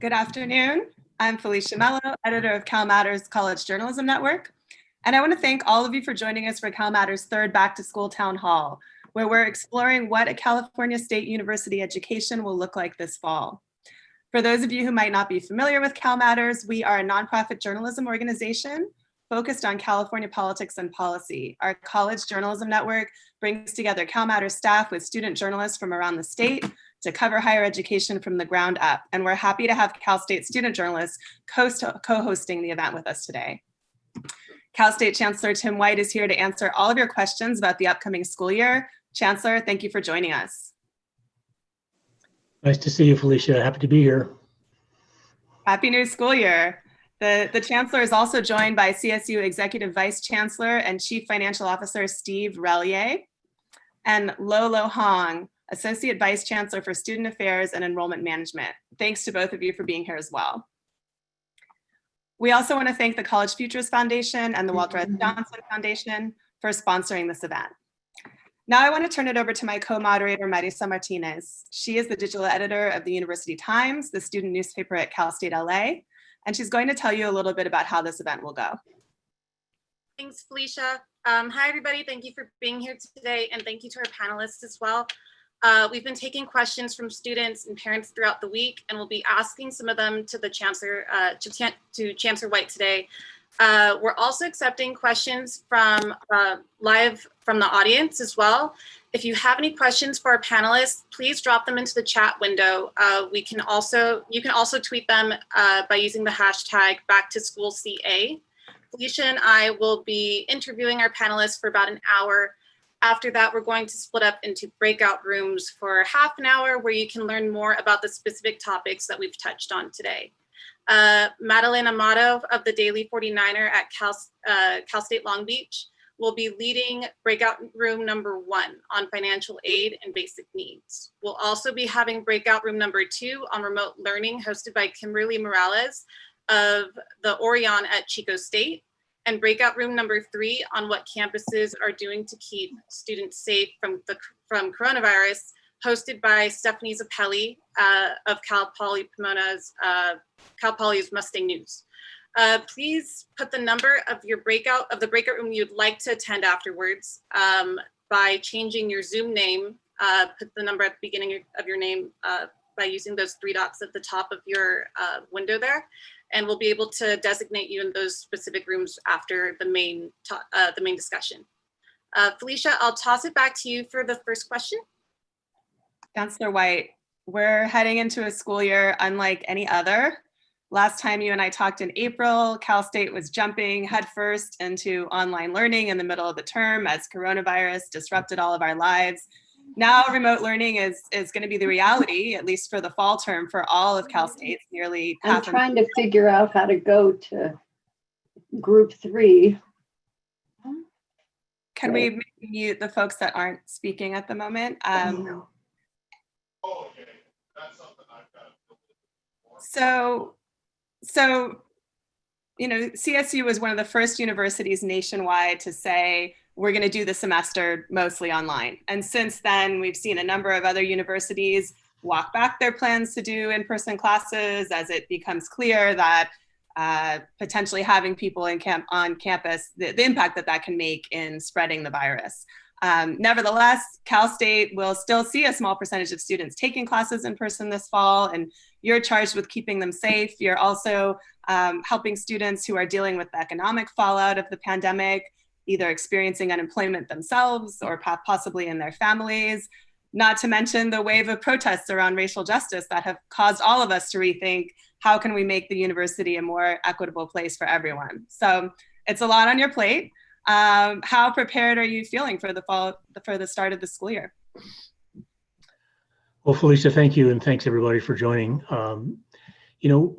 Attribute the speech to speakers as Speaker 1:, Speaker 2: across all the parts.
Speaker 1: Good afternoon. I'm Felicia Mello, editor of CalMatters College Journalism Network. And I want to thank all of you for joining us for CalMatters' third Back to School Town Hall, where we're exploring what a California State University education will look like this fall. For those of you who might not be familiar with CalMatters, we are a nonprofit journalism organization focused on California politics and policy. Our college journalism network brings together CalMatters staff with student journalists from around the state to cover higher education from the ground up. And we're happy to have Cal State student journalists co-hosting the event with us today. Cal State Chancellor Tim White is here to answer all of your questions about the upcoming school year. Chancellor, thank you for joining us.
Speaker 2: Nice to see you, Felicia. Happy to be here.
Speaker 1: Happy new school year. The Chancellor is also joined by CSU Executive Vice Chancellor and Chief Financial Officer Steve Relier, and Lolo Hong, Associate Vice Chancellor for Student Affairs and Enrollment Management. Thanks to both of you for being here as well. We also want to thank the College Futures Foundation and the Walter S. Johnson Foundation for sponsoring this event. Now I want to turn it over to my co-moderator, Marisa Martinez. She is the digital editor of the University Times, the student newspaper at Cal State LA, and she's going to tell you a little bit about how this event will go.
Speaker 3: Thanks, Felicia. Hi, everybody. Thank you for being here today, and thank you to our panelists as well. We've been taking questions from students and parents throughout the week, and we'll be asking some of them to the Chancellor, to Chancellor White today. We're also accepting questions from live from the audience as well. If you have any questions for our panelists, please drop them into the chat window. You can also tweet them by using the hashtag #BackToSchoolCA. Felicia and I will be interviewing our panelists for about an hour. After that, we're going to split up into breakout rooms for half an hour where you can learn more about the specific topics that we've touched on today. Madeline Amato of the Daily 49er at Cal State Long Beach will be leading breakout room number 1 on financial aid and basic needs. We'll also be having breakout room number 2 on remote learning hosted by Kimberly Morales of the Orion at Chico State, and breakout room number 3 on what campuses are doing to keep students safe from coronavirus, hosted by Stephanie Zappelli of Cal Poly Pomona's Cal Poly's Mustang News. Please put the number of the breakout room you'd like to attend afterwards by changing your Zoom name. Put the number at the beginning of your name by using those 3 dots at the top of your window there, and we'll be able to designate you in those specific rooms after the main discussion. Felicia, I'll toss it back to you for the first question.
Speaker 1: Chancellor White, we're heading into a school year unlike any other. Last time you and I talked in April, Cal State was jumping headfirst into online learning in the middle of the term as coronavirus disrupted all of our lives. Now remote learning is going to be the reality, at least for the fall term, for all of Cal State's nearly
Speaker 4: I'm trying to figure out how to go to group 3.
Speaker 1: Can we mute the folks that aren't speaking at the moment? So, you know, CSU was one of the first universities nationwide to say, we're going to do the semester mostly online. And since then, we've seen a number of other universities walk back their plans to do in-person classes as it becomes clear that potentially having people on campus, the impact that can make in spreading the virus. Nevertheless, Cal State will still see a small percentage of students taking classes in person this fall, and you're charged with keeping them safe. You're also helping students who are dealing with the economic fallout of the pandemic, either experiencing unemployment themselves or possibly in their families, not to mention the wave of protests around racial justice that have caused all of us to rethink how can we make the university a more equitable place for everyone. So it's a lot on your plate. How prepared are you feeling for the start of the school year?
Speaker 2: Well, Felicia, thank you, and thanks everybody for joining. You know,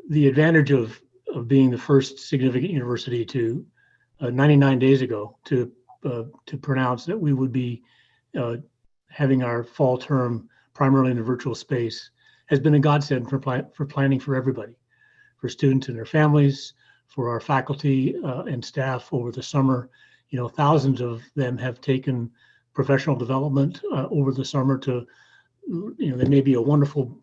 Speaker 2: the advantage of being the first significant university to 99 days ago to pronounce that we would be having our fall term primarily in a virtual space has been a godsend for planning for everybody, for students and their families, for our faculty and staff over the summer. You know, thousands of them have taken professional development over the summer to, you know, they may be a wonderful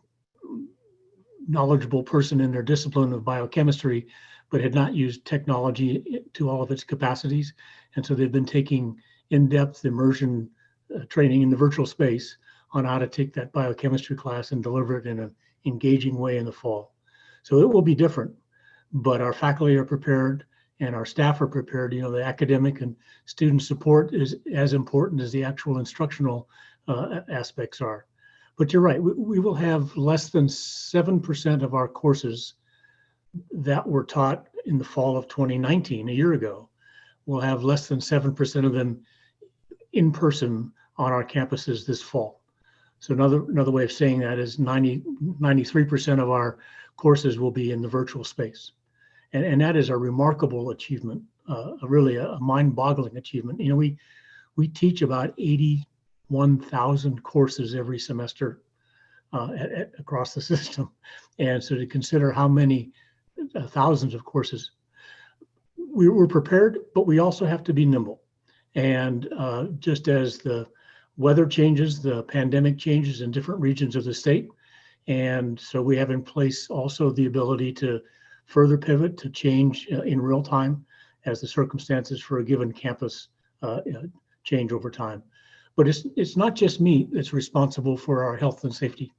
Speaker 2: knowledgeable person in their discipline of biochemistry, but had not used technology to all of its capacities. And so they've been taking in-depth immersion training in the virtual space on how to take that biochemistry class and deliver it in an engaging way in the fall. So it will be different, but our faculty are prepared and our staff are prepared. You know, the academic and student support is as important as the actual instructional aspects are. But you're right, we will have less than 7% of our courses that were taught in the fall of 2019, a year ago. We'll have less than 7% of them in person on our campuses this fall. So another way of saying that is 93% of our courses will be in the virtual space. And that is a remarkable achievement, really a mind-boggling achievement. You know, we teach about 81,000 courses every semester across the system. And so to consider how many thousands of courses, we're prepared, but we also have to be nimble. And just as the weather changes, the pandemic changes in different regions of the state. And so we have in place also the ability to further pivot, to change in real time as the circumstances for a given campus change over time. But it's not just me that's responsible for our health and safety.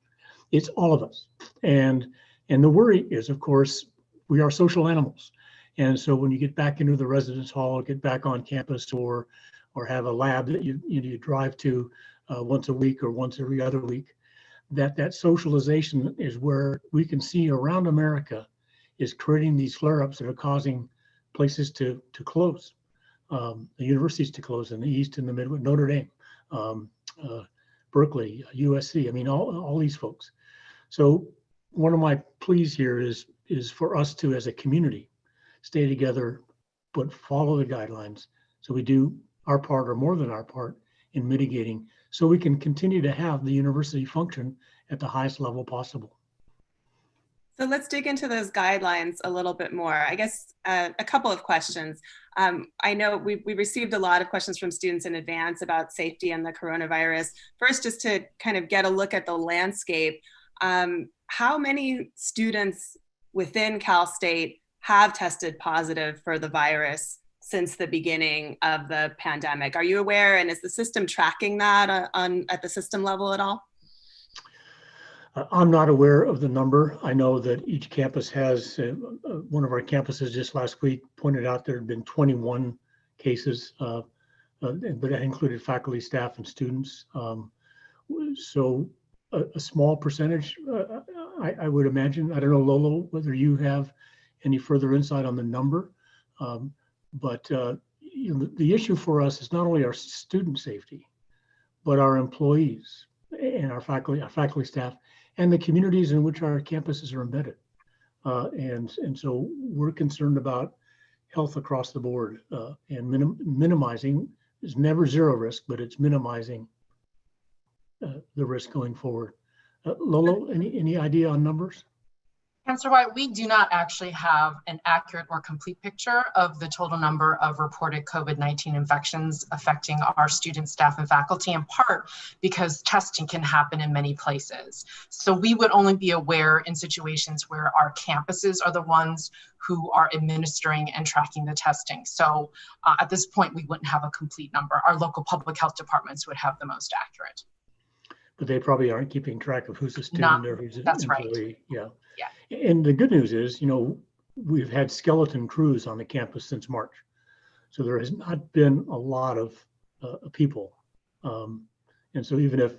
Speaker 2: It's all of us. And the worry is, of course, we are social animals. And so when you get back into the residence hall, get back on campus, or have a lab that you drive to once a week or once every other week, that socialization is where we can see around America is creating these flare-ups that are causing places to close, the universities to close in the East and the Midwest, Notre Dame, Berkeley, USC, I mean, all these folks. So one of my pleas here is for us to, as a community, stay together, but follow the guidelines. So we do our part, or more than our part, in mitigating, so we can continue to have the university function at the highest level possible.
Speaker 1: So let's dig into those guidelines a little bit more. I guess a couple of questions. I know we received a lot of questions from students in advance about safety and the coronavirus. First, just to kind of get a look at the landscape, how many students within Cal State have tested positive for the virus since the beginning of the pandemic? Are you aware, and is the system tracking that at the system level at all?
Speaker 2: I'm not aware of the number. I know that each campus has, one of our campuses just last week pointed out there had been 21 cases, but that included faculty, staff, and students. So a small percentage, I would imagine. I don't know, Lolo, whether you have any further insight on the number. But you know, the issue for us is not only our student safety, but our employees and our faculty, staff, and the communities in which our campuses are embedded. And so we're concerned about health across the board, and minimizing is never zero risk, but it's minimizing the risk going forward. Lolo, any idea on numbers?
Speaker 5: Chancellor White, we do not actually have an accurate or complete picture of the total number of reported COVID-19 infections affecting our students, staff, and faculty, in part because testing can happen in many places. So we would only be aware in situations where our campuses are the ones who are administering and tracking the testing. So at this point, we wouldn't have a complete number. Our local public health departments would have the most accurate.
Speaker 2: But they probably aren't keeping track of who's a student or who's an employee. Right. Yeah. And the good news is, you know, we've had skeleton crews on the campus since March. So there has not been a lot of people. And so even if,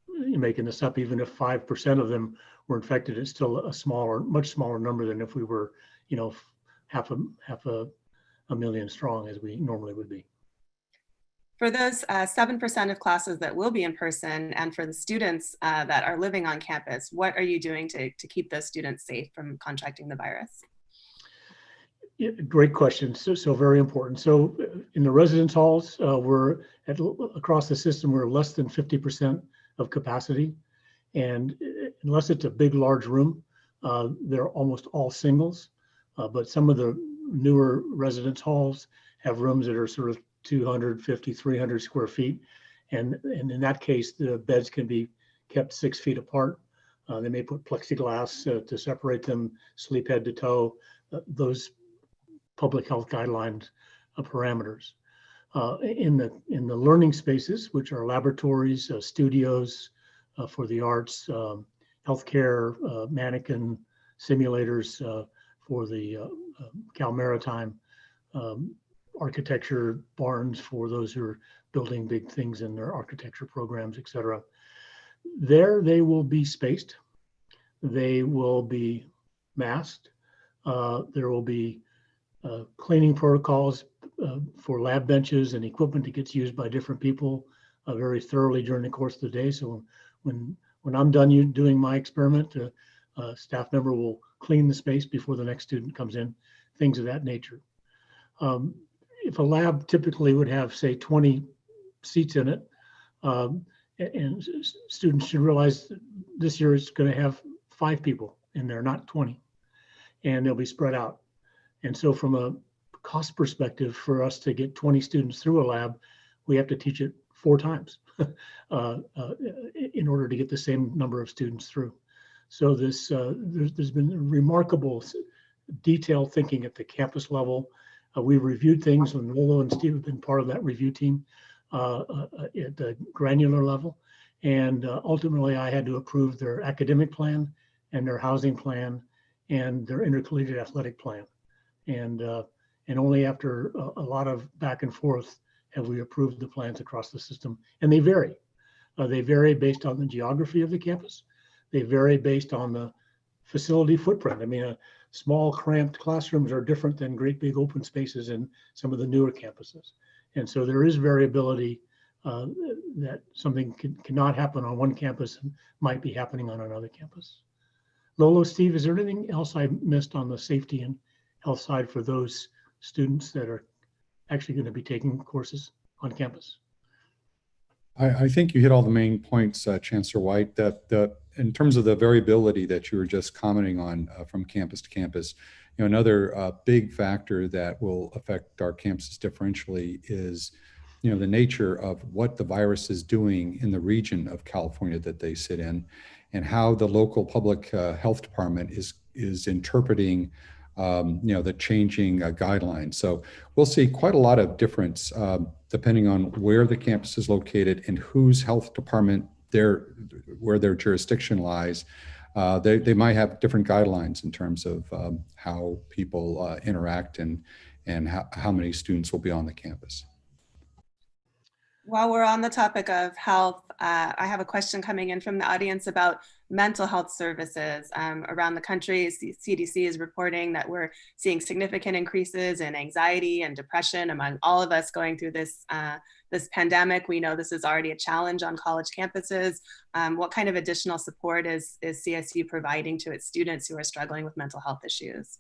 Speaker 2: you're making this up, even if 5% of them were infected, it's still a much smaller number than if we were, you know, half a million strong as we normally would be.
Speaker 1: For those 7% of classes that will be in person, and for the students that are living on campus, what are you doing to keep those students safe from contracting the virus?
Speaker 2: Yeah, great question. So very important. So in the residence halls, we're across the system, we're less than 50% of capacity. And unless it's a big, large room, they're almost all singles. But some of the newer residence halls have rooms that are sort of 250, 300 square feet. And in that case, the beds can be kept 6 feet apart. They may put plexiglass to separate them, sleep head to toe, those public health guidelines parameters. In the learning spaces, which are laboratories, studios for the arts, healthcare, mannequin simulators for the Cal Maritime, architecture barns for those who are building big things in their architecture programs, et cetera. There they will be spaced. They will be masked. There will be cleaning protocols for lab benches and equipment that gets used by different people very thoroughly during the course of the day. So when I'm done doing my experiment, a staff member will clean the space before the next student comes in, things of that nature. If a lab typically would have, say, 20 seats in it, and students should realize that this year it's going to have 5 people in there, not 20, and they'll be spread out. And so from a cost perspective, for us to get 20 students through a lab, we have to teach it 4 times in order to get the same number of students through. So this there's been remarkable detailed thinking at the campus level. We've reviewed things, and Lolo and Steve have been part of that review team at the granular level. And ultimately, I had to approve their academic plan and their housing plan and their intercollegiate athletic plan. And only after a lot of back and forth have we approved the plans across the system. And they vary. They vary based on the geography of the campus. They vary based on the facility footprint. I mean, small cramped classrooms are different than great big open spaces in some of the newer campuses. And so there is variability that something cannot happen on one campus and might be happening on another campus. Lolo, Steve, is there anything else I missed on the safety and health side for those students that are actually going to be taking courses on campus?
Speaker 6: I think you hit all the main points, Chancellor White. That in terms of the variability that you were just commenting on from campus to campus, another big factor that will affect our campuses differentially is, the nature of what the virus is doing in the region of California that they sit in, and how the local public health department is interpreting the changing guidelines. So we'll see quite a lot of difference depending on where the campus is located and whose health department where their jurisdiction lies. They might have different guidelines in terms of how people interact and how many students will be on the campus.
Speaker 1: While we're on the topic of health, I have a question coming in from the audience about mental health services around the country. CDC is reporting that we're seeing significant increases in anxiety and depression among all of us going through this pandemic. We know this is already a challenge on college campuses. What kind of additional support is CSU providing to its students who are struggling with mental health issues?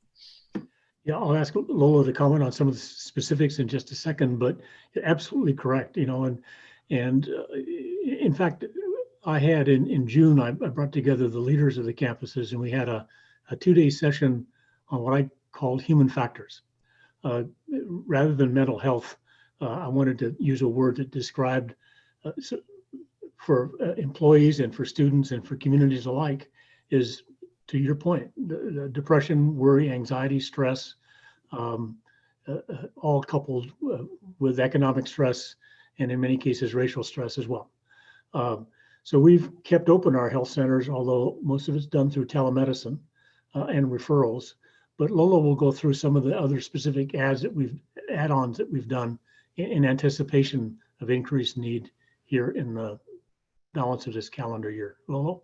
Speaker 2: Yeah, I'll ask Lolo to comment on some of the specifics in just a second, but you're absolutely correct. And in fact, I had in June, I brought together the leaders of the campuses, and we had a 2-day session on what I called human factors. Rather than mental health, I wanted to use a word that described for employees and for students and for communities alike is, to your point, the depression, worry, anxiety, stress, all coupled with economic stress, and in many cases, racial stress as well. So we've kept open our health centers, although most of it's done through telemedicine and referrals. But Lolo will go through some of the other specific add-ons that we've done in anticipation of increased need here in the balance of this calendar year. Lolo?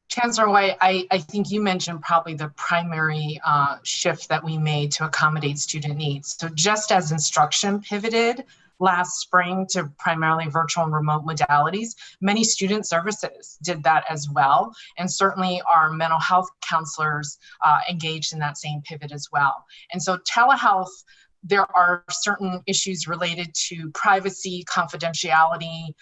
Speaker 5: Chancellor White, I think you mentioned probably the primary shift that we made to accommodate student needs. So just as instruction pivoted last spring to primarily virtual and remote modalities, many student services did that as well. And certainly our mental health counselors engaged in that same pivot as well. And so telehealth there are certain issues related to privacy, confidentiality,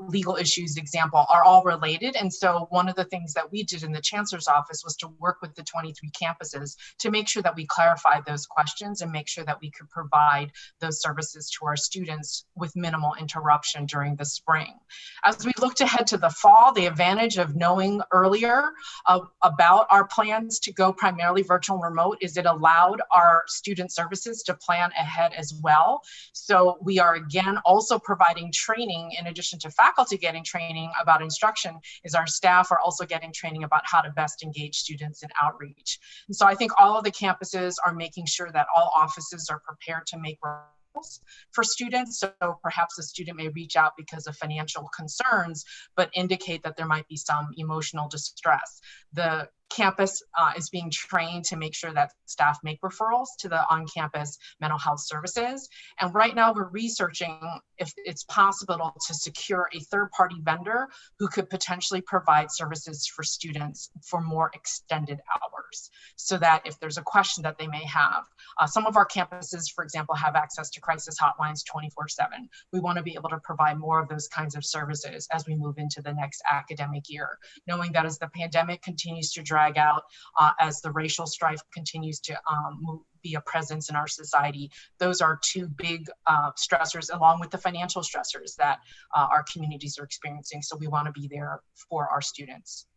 Speaker 5: legal issues, example, are all related. And so one of the things that we did in the Chancellor's office was to work with the 23 campuses to make sure that we clarified those questions and make sure that we could provide those services to our students with minimal interruption during the spring. As we looked ahead to the fall, the advantage of knowing earlier about our plans to go primarily virtual and remote is it allowed our student services to plan ahead as well. So we are again also providing training in addition to faculty getting training about instruction, is our staff are also getting training about how to best engage students in outreach. And so I think all of the campuses are making sure that all offices are prepared to make for students. So perhaps a student may reach out because of financial concerns, but indicate that there might be some emotional distress. The campus is being trained to make sure that staff make referrals to the on-campus mental health services. And right now we're researching if it's possible to secure a third-party vendor who could potentially provide services for students for more extended hours, so that if there's a question that they may have. Some of our campuses, for example, have access to crisis hotlines 24/7. We want to be able to provide more of those kinds of services as we move into the next academic year, knowing that as the pandemic continues to drag out, as the racial strife continues to be a presence in our society, those are two big stressors, along with the financial stressors that our communities are experiencing. So we want to be there for our students.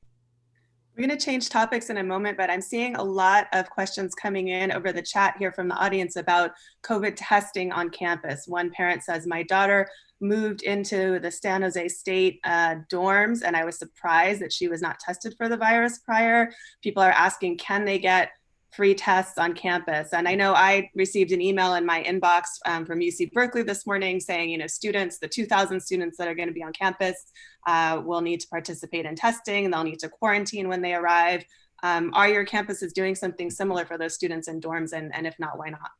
Speaker 1: We're going to change topics in a moment, but I'm seeing a lot of questions coming in over the chat here from the audience about COVID testing on campus. One parent says, my daughter moved into the San Jose State dorms, and I was surprised that she was not tested for the virus prior. People are asking, can they get free tests on campus? And I know I received an email in my inbox from UC Berkeley this morning saying, you know, students, the 2,000 students that are going to be on campus will need to participate in testing, and they'll need to quarantine when they arrive. Are your campuses doing something similar for those students in dorms? And if not, why not?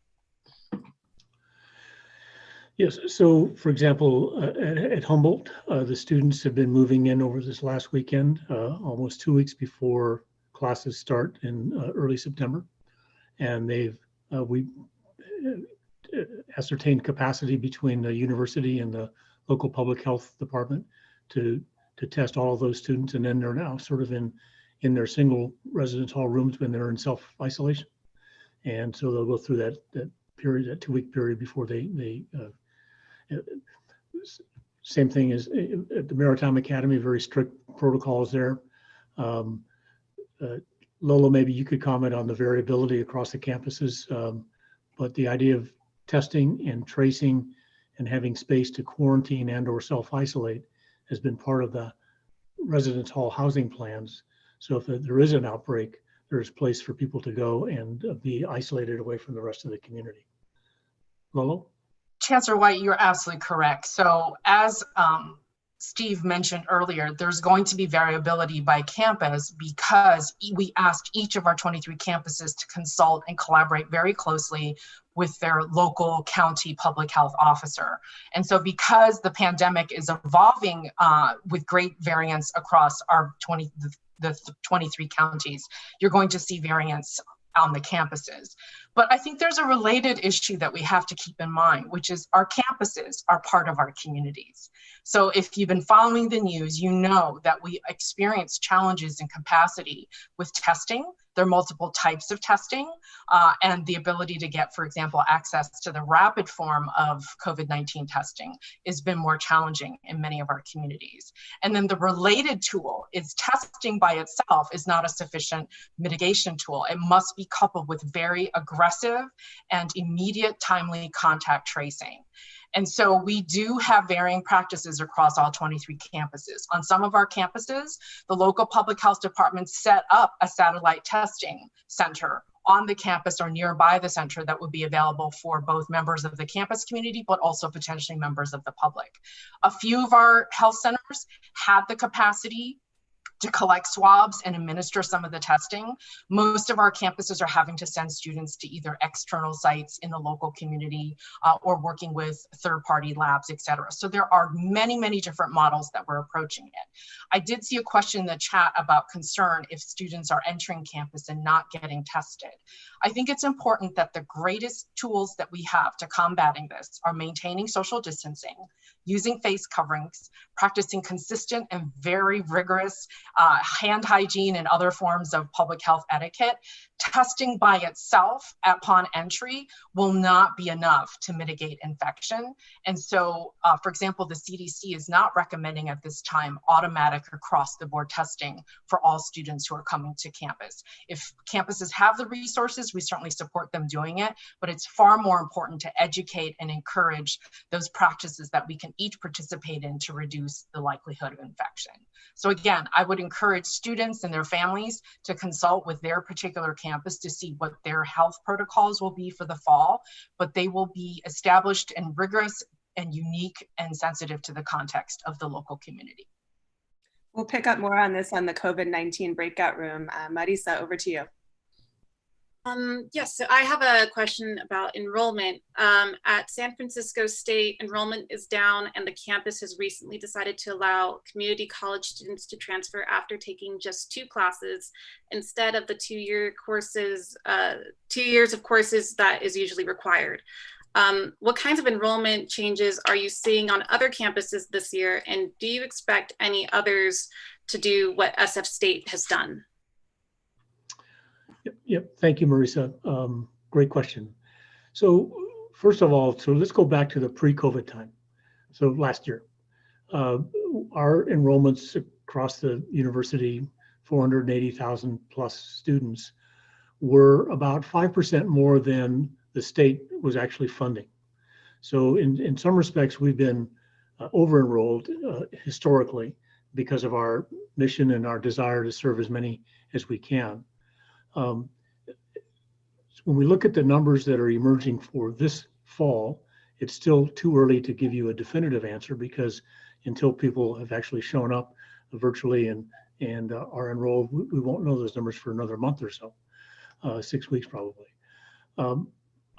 Speaker 2: Yes, so for example, at Humboldt, the students have been moving in over this last weekend, almost 2 weeks before classes start in early September, and we ascertained capacity between the university and the local public health department to test all of those students, and then they're now sort of in their single residence hall rooms when they're in self-isolation, and so they'll go through that period, that 2-week period before they same thing as at the Maritime Academy, very strict protocols there. Lola, maybe you could comment on the variability across the campuses, but the idea of testing and tracing and having space to quarantine and or self-isolate has been part of the residence hall housing plans. So if there is an outbreak, there's place for people to go and be isolated away from the rest of the community. Lola?
Speaker 5: Chancellor White, you're absolutely correct. So as Steve mentioned earlier, there's going to be variability by campus because we asked each of our 23 campuses to consult and collaborate very closely with their local county public health officer. And so because the pandemic is evolving with great variance across our 23 counties, you're going to see variance on the campuses. But I think there's a related issue that we have to keep in mind, which is our campuses are part of our communities. So if you've been following the news, you know that we experience challenges in capacity with testing. There are multiple types of testing and the ability to get, for example, access to the rapid form of COVID-19 testing has been more challenging in many of our communities. And then the related tool is testing by itself is not a sufficient mitigation tool. It must be coupled with very aggressive and immediate timely contact tracing. And so we do have varying practices across all 23 campuses. On some of our campuses, the local public health departments set up a satellite testing center on the campus or nearby the center that would be available for both members of the campus community, but also potentially members of the public. A few of our health centers had the capacity to collect swabs and administer some of the testing. Most of our campuses are having to send students to either external sites in the local community or working with third-party labs, et cetera. So there are many, many different models that we're approaching it. I did see a question in the chat about concern if students are entering campus and not getting tested. I think it's important that the greatest tools that we have to combating this are maintaining social distancing, using face coverings, practicing consistent and very rigorous hand hygiene and other forms of public health etiquette. Testing by itself upon entry will not be enough to mitigate infection. And so, for example, the CDC is not recommending at this time automatic across the board testing for all students who are coming to campus. If campuses have the resources, we certainly support them doing it, but it's far more important to educate and encourage those practices that we can each participate in to reduce the likelihood of infection. So again, I would encourage students and their families to consult with their particular campus to see what their health protocols will be for the fall, but they will be established and rigorous and unique and sensitive to the context of the local community.
Speaker 1: We'll pick up more on this on the COVID-19 breakout room. Marisa, over to you.
Speaker 3: Yes, so I have a question about enrollment. At San Francisco State, enrollment is down and the campus has recently decided to allow community college students to transfer after taking just 2 classes instead of the 2-year courses, 2 years of courses that is usually required. What kinds of enrollment changes are you seeing on other campuses this year? And do you expect any others to do what SF State has done?
Speaker 2: Yep. Thank you, Marisa. Great question. So first of all, so let's go back to the pre-COVID time. So last year, our enrollments across the university, 480,000 plus students, were about 5% more than the state was actually funding. So in some respects, we've been over-enrolled historically because of our mission and our desire to serve as many as we can. When we look at the numbers that are emerging for this fall, it's still too early to give you a definitive answer because until people have actually shown up virtually and are enrolled, we won't know those numbers for another month or so, 6 weeks probably.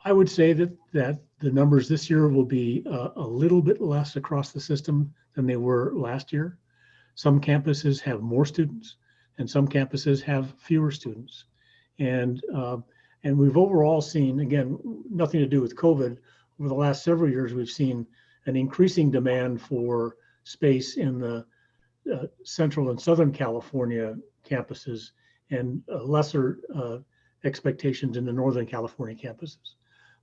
Speaker 2: I would say that the numbers this year will be a little bit less across the system than they were last year. Some campuses have more students and some campuses have fewer students. And we've overall seen, again, nothing to do with COVID, over the last several years, we've seen an increasing demand for space in the Central and Southern California campuses and lesser expectations in the Northern California campuses.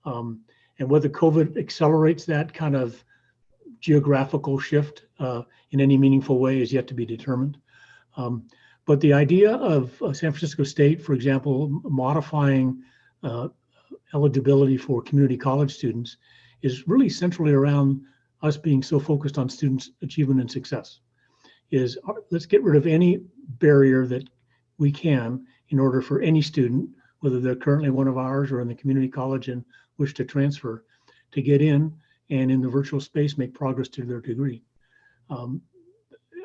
Speaker 2: And whether COVID accelerates that kind of geographical shift in any meaningful way is yet to be determined. But the idea of San Francisco State, for example, modifying eligibility for community college students is really centrally around us being so focused on students' achievement and success. Let's get rid of any barrier that we can in order for any student, whether they're currently one of ours or in the community college and wish to transfer, to get in and in the virtual space make progress to their degree.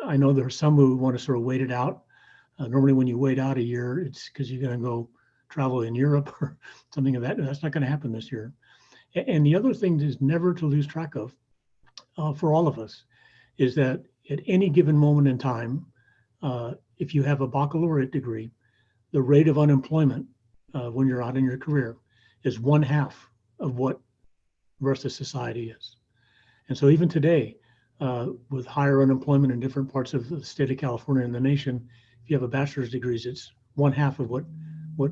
Speaker 2: I know there are some who want to sort of wait it out. Normally when you wait out a year, it's because you're going to go travel in Europe or something of that. That's not going to happen this year. And the other thing is never to lose track of for all of us is that at any given moment in time, if you have a baccalaureate degree, the rate of unemployment when you're out in your career is 1/2 of what the rest of society is. And so even today, with higher unemployment in different parts of the state of California and the nation, if you have a bachelor's degree, it's 1/2 of what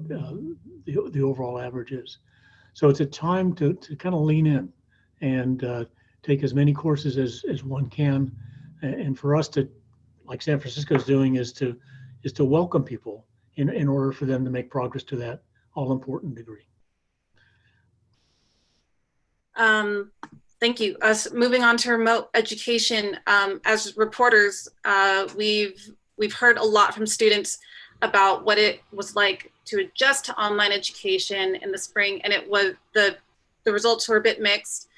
Speaker 2: the overall average is. So it's a time to kind of lean in and take as many courses as one can. And for us to, like San Francisco is doing, is to welcome people in order for them to make progress to that all important degree.
Speaker 3: Thank you. Moving on to remote education, as reporters, we've heard a lot from students about what it was like to adjust to online education in the spring, and it was the results were a bit mixed.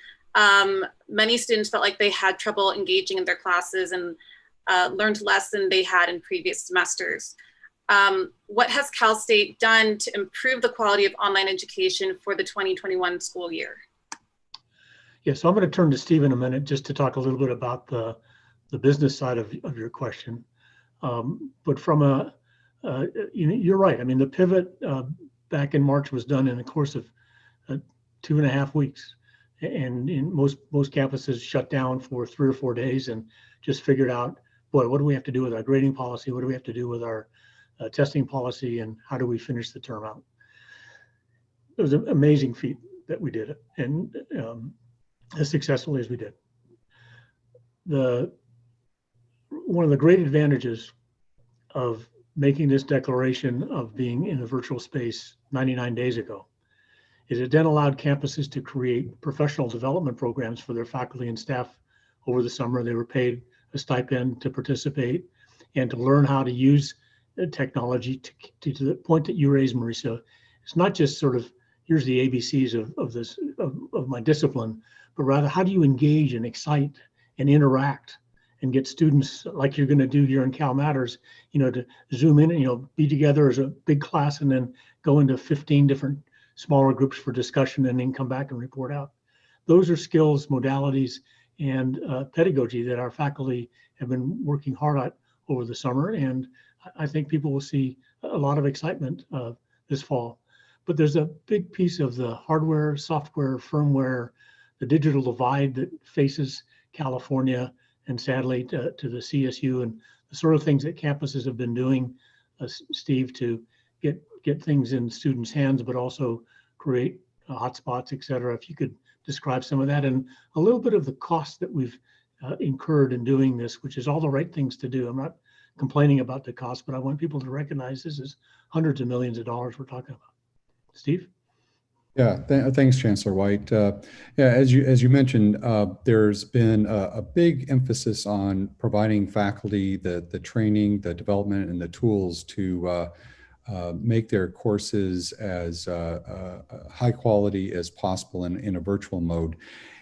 Speaker 3: Many students felt like they had trouble engaging in their classes, and learned less than they had in previous semesters. What has Cal State done to improve the quality of online education for the 2021 school year?
Speaker 2: Yeah, so I'm going to turn to Steve in a minute just to talk a little bit about the business side of your question. But from you're right. I mean, the pivot back in March was done in the course of 2.5 weeks, and in most campuses shut down for 3 or 4 days and just figured out, boy, what do we have to do with our grading policy? What do we have to do with our testing policy, and how do we finish the term out? It was an amazing feat that we did it, and as successfully as we did. One of the great advantages of making this declaration of being in a virtual space 99 days ago is it then allowed campuses to create professional development programs for their faculty and staff over the summer. They were paid a stipend to participate and to learn how to use technology to the point that you raised, Marisa. It's not just sort of, here's the ABCs of my discipline, but rather how do you engage and excite and interact and get students, like you're going to do here in CalMatters, to zoom in and, be together as a big class and then go into 15 different smaller groups for discussion and then come back and report out. Those are skills, modalities, and pedagogy that our faculty have been working hard at over the summer. And I think people will see a lot of excitement this fall. But there's a big piece of the hardware, software, firmware, the digital divide that faces California and sadly to the CSU, and the sort of things that campuses have been doing, Steve, to get things in students' hands, but also create hotspots, et cetera. If you could describe some of that and a little bit of the cost that we've incurred in doing this, which is all the right things to do. I'm not complaining about the cost, but I want people to recognize this is hundreds of millions of dollars we're talking about. Steve?
Speaker 6: Yeah, thanks, Chancellor White. Yeah, as you mentioned, there's been a big emphasis on providing faculty the training, the development, and the tools to make their courses as high quality as possible in a virtual mode.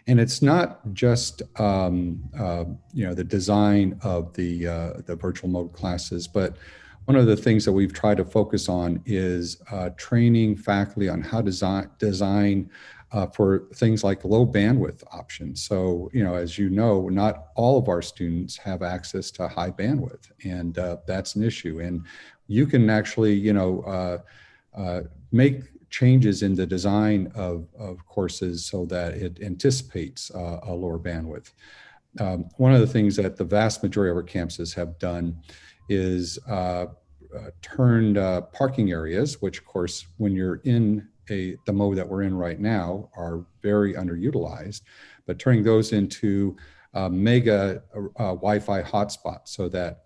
Speaker 6: And it's not just the design of the virtual mode classes, but one of the things that we've tried to focus on is training faculty on how to design for things like low bandwidth options. So, as you know, not all of our students have access to high bandwidth, and that's an issue. And you can actually, make changes in the design of courses so that it anticipates a lower bandwidth. One of the things that the vast majority of our campuses have done is turned parking areas, which of course, when you're in the mode that we're in right now, are very underutilized, but turning those into mega Wi-Fi hotspots so that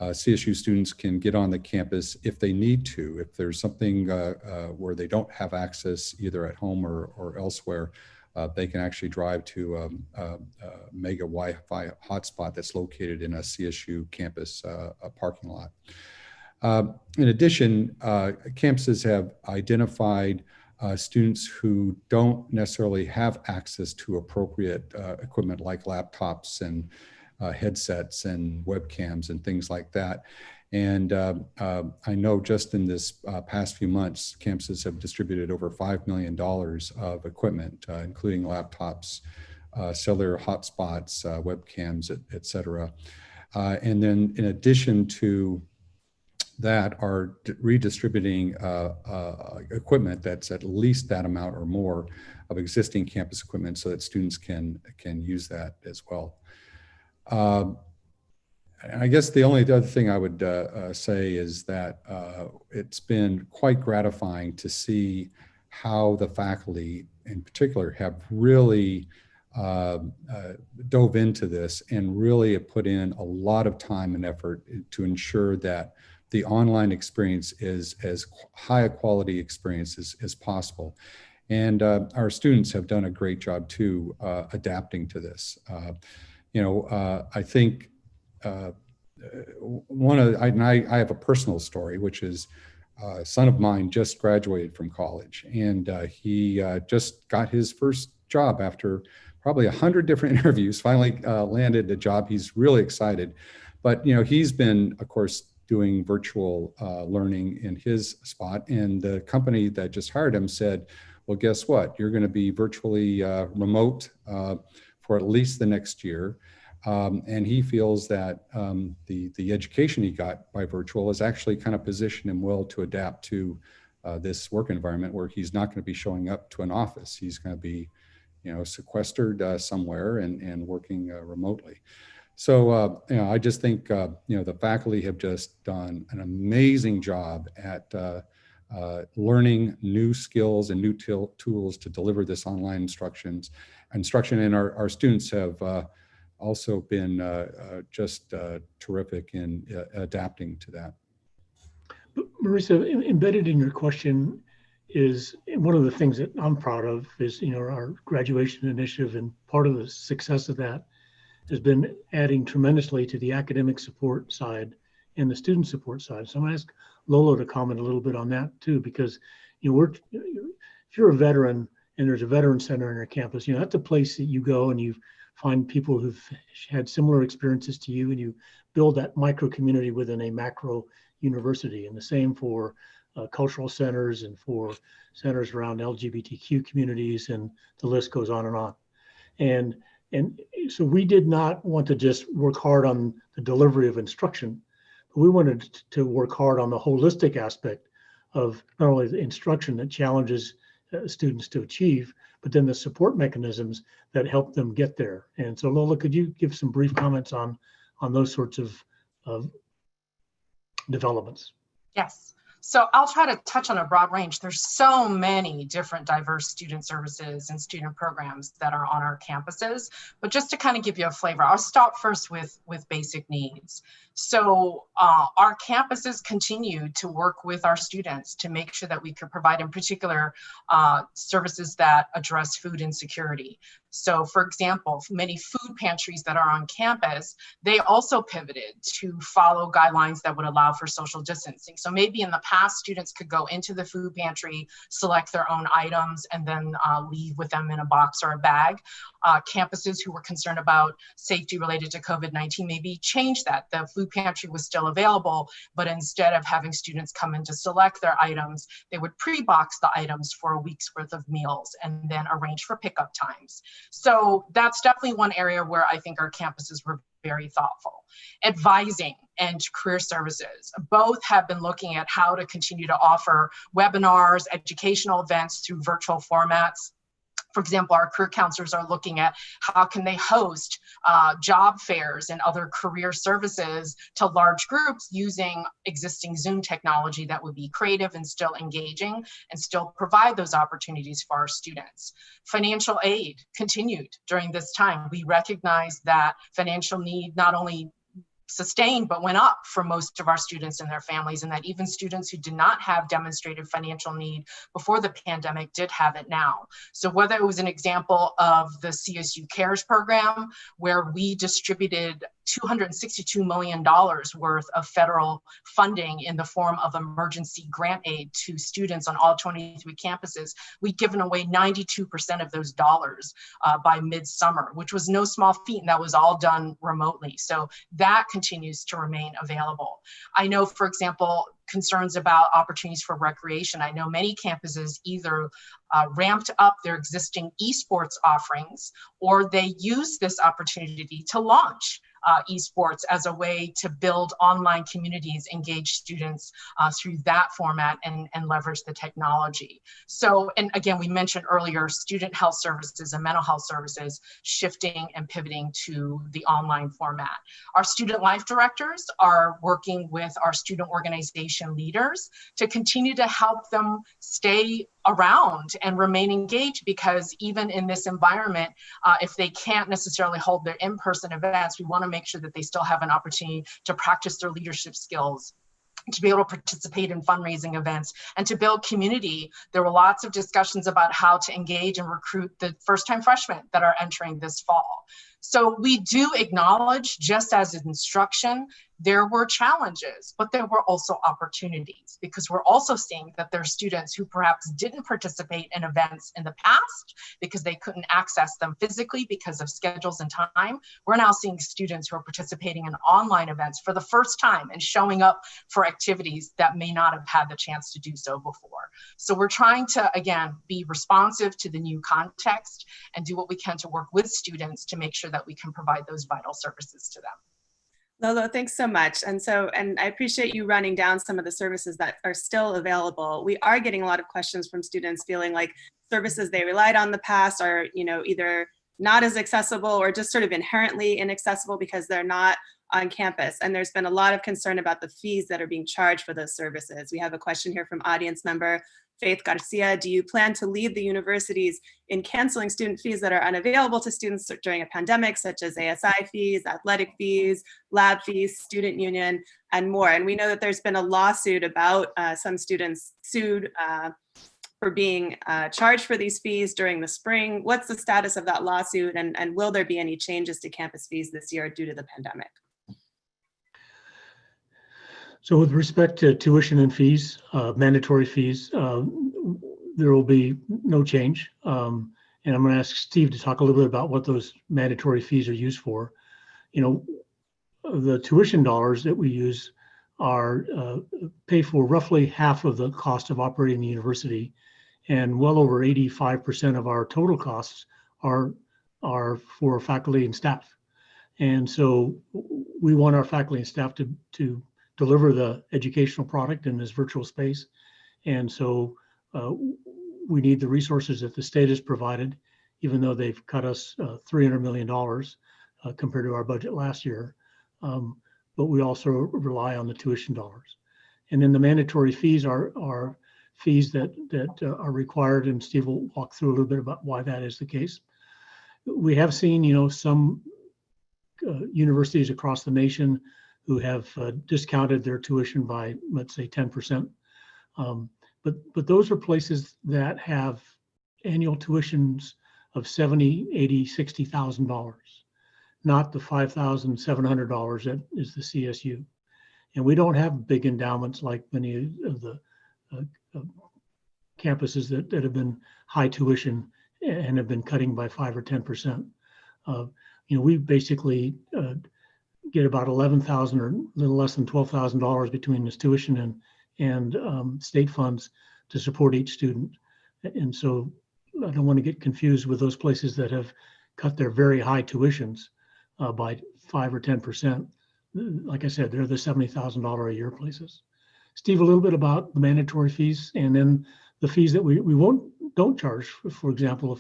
Speaker 6: CSU students can get on the campus if they need to. If there's something where they don't have access either at home or elsewhere, they can actually drive to a mega Wi-Fi hotspot that's located in a CSU campus parking lot. In addition, campuses have identified students who don't necessarily have access to appropriate equipment like laptops and headsets and webcams and things like that. And I know just in this past few months, campuses have distributed over $5 million of equipment, including laptops, cellular hotspots, webcams, et cetera. And then in addition to that, are redistributing equipment that's at least that amount or more of existing campus equipment so that students can use that as well. I guess the other thing I would say is that it's been quite gratifying to see how the faculty in particular have really dove into this and really have put in a lot of time and effort to ensure that the online experience is as high a quality experience as possible. And our students have done a great job too, adapting to this. I think I have a personal story, which is a son of mine just graduated from college, and he just got his first job after probably 100 different interviews, finally landed a job. He's really excited, But he's been, of course, doing virtual learning in his spot, and the company that just hired him said, well, guess what? You're going to be virtually remote for at least the next year. And he feels that the education he got by virtual has actually kind of positioned him well to adapt to this work environment where he's not going to be showing up to an office. He's going to be, sequestered somewhere and working remotely. So, I just think, the faculty have just done an amazing job at learning new skills and new tools to deliver this online instruction. And our students have also been just terrific in adapting to that.
Speaker 2: But Marisa, embedded in your question is one of the things that I'm proud of is, our graduation initiative, and part of the success of that has been adding tremendously to the academic support side and the student support side. So I'm going to ask Lolo to comment a little bit on that too, because if you're a veteran and there's a veteran center on your campus, that's a place that you go and you find people who've had similar experiences to you, and you build that micro community within a macro university. And the same for cultural centers and for centers around LGBTQ communities, and the list goes on and on. And so we did not want to just work hard on the delivery of instruction, but we wanted to work hard on the holistic aspect of not only the instruction that challenges students to achieve, but then the support mechanisms that help them get there. And so Lola, could you give some brief comments on those sorts of developments?
Speaker 5: Yes. So I'll try to touch on a broad range. There's so many different diverse student services and student programs that are on our campuses, but just to kind of give you a flavor, I'll start first with basic needs. So our campuses continue to work with our students to make sure that we could provide, in particular, services that address food insecurity. So for example, many food pantries that are on campus, they also pivoted to follow guidelines that would allow for social distancing. So maybe in the past, students could go into the food pantry, select their own items, and then leave with them in a box or a bag. Campuses who were concerned about safety related to COVID-19 maybe changed that. The food pantry was still available, but instead of having students come in to select their items, they would pre-box the items for a week's worth of meals and then arrange for pickup times. So that's definitely one area where I think our campuses were very thoughtful. Advising and career services, both have been looking at how to continue to offer webinars, educational events through virtual formats. For example, our career counselors are looking at how can they host job fairs and other career services to large groups using existing Zoom technology that would be creative and still engaging and still provide those opportunities for our students. Financial aid continued during this time. We recognize that financial need not only sustained but went up for most of our students and their families, and that even students who did not have demonstrated financial need before the pandemic did have it now. So whether it was an example of the CSU Cares program, where we distributed $262 million worth of federal funding in the form of emergency grant aid to students on all 23 campuses, we'd given away 92% of those dollars by midsummer, which was no small feat, and that was all done remotely. So that continues to remain available. I know, for example, concerns about opportunities for recreation. I know many campuses either ramped up their existing esports offerings, or they use this opportunity to launch esports as a way to build online communities, engage students through that format, and leverage the technology. So, and again, we mentioned earlier, student health services and mental health services shifting and pivoting to the online format. Our student life directors are working with our student organization leaders to continue to help them stay around and remain engaged, because even in this environment, if they can't necessarily hold their in-person events, we want to make sure that they still have an opportunity to practice their leadership skills, to be able to participate in fundraising events, and to build community. There were lots of discussions about how to engage and recruit the first-time freshmen that are entering this fall. So we do acknowledge, just as in instruction, there were challenges, but there were also opportunities, because we're also seeing that there are students who perhaps didn't participate in events in the past because they couldn't access them physically because of schedules and time. We're now seeing students who are participating in online events for the first time and showing up for activities that may not have had the chance to do so before. So we're trying to, again, be responsive to the new context and do what we can to work with students to make sure that we can provide those vital services to them.
Speaker 1: Lolo, thanks so much. And I appreciate you running down some of the services that are still available. We are getting a lot of questions from students feeling like services they relied on in the past are, either not as accessible or just sort of inherently inaccessible because they're not on campus. And there's been a lot of concern about the fees that are being charged for those services. We have a question here from audience member Faith Garcia. Do you plan to lead the universities in canceling student fees that are unavailable to students during a pandemic, such as ASI fees, athletic fees, lab fees, student union, and more? And we know that there's been a lawsuit about some students sued for being charged for these fees during the spring. What's the status of that lawsuit, and will there be any changes to campus fees this year due to the pandemic?
Speaker 2: So with respect to tuition and fees, mandatory fees, there will be no change. And I'm going to ask Steve to talk a little bit about what those mandatory fees are used for. The tuition dollars that we use are pay for roughly half of the cost of operating the university, and well over 85% of our total costs are for faculty and staff. And so we want our faculty and staff to deliver the educational product in this virtual space. And so we need the resources that the state has provided, even though they've cut us $300 million compared to our budget last year. But we also rely on the tuition dollars. And then the mandatory fees are fees that are required, and Steve will walk through a little bit about why that is the case. We have seen, some universities across the nation who have discounted their tuition by, let's say, 10%. But those are places that have annual tuitions of $70,000, $80,000, $60,000, not the $5,700 that is the CSU. And we don't have big endowments like many of the campuses that have been high tuition and have been cutting by 5 or 10%. We basically get about $11,000 or a little less than $12,000 between this tuition and state funds to support each student. And so I don't want to get confused with those places that have cut their very high tuitions by 5 or 10%. Like I said, they're the $70,000 a year places. Steve, a little bit about the mandatory fees, and then the fees that we don't charge. For example,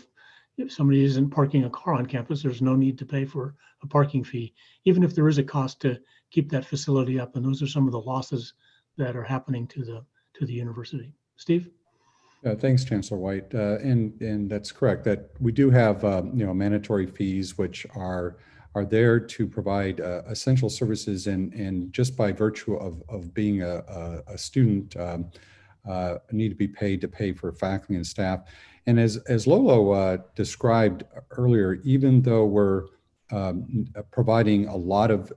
Speaker 2: if somebody isn't parking a car on campus, there's no need to pay for a parking fee, even if there is a cost to keep that facility up. And those are some of the losses that are happening to the university. Steve?
Speaker 6: Thanks, Chancellor White. And that's correct that we do have mandatory fees, which are there to provide essential services, and just by virtue of being a student need to be paid to pay for faculty and staff. And as Lolo described earlier, even though we're providing a lot of